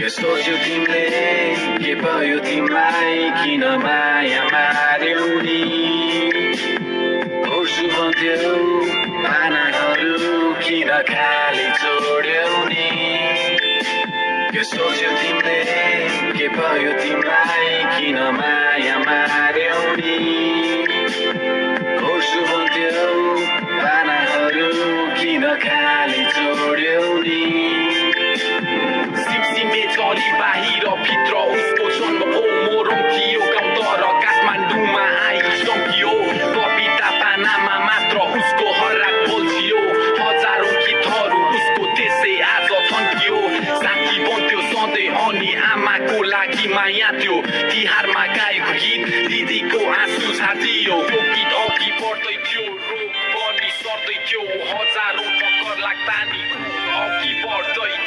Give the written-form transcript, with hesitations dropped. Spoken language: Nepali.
के सोच्यौ तिमीले के भयो तिमीलाई किन माया मार्यौ नि होर्छु भन्थ्यौ पानाहरू किन खाली छोड्यौ नि के सोच्यौ तिमीले के भयो तिमीलाई किन माया मार्यौ नि होर्छु भन्थ्यौ पानाहरू किन खाली छोड्यौ नि सिमसिमे चरी बाहिर भित्र उसको जन्म हो मोरङ थियो गाउँ तर काठमाडौँमा आई चम्कियो कविता पानामा मात्र उसको हराक बोल्थियो हजारौं गीतहरू उसको त्यसै आज थन्कियो साथी बन्थ्यो सधैँ अनि आमाको लागि माया थियो तिहारमा गाएको गीत दिदीको आँसु छातियो त्यो गीत अघि बढ्दै थियो रोग पनि सर्दै थियो हजारौं टक्कर लाग्दा नि अघि बढ्दै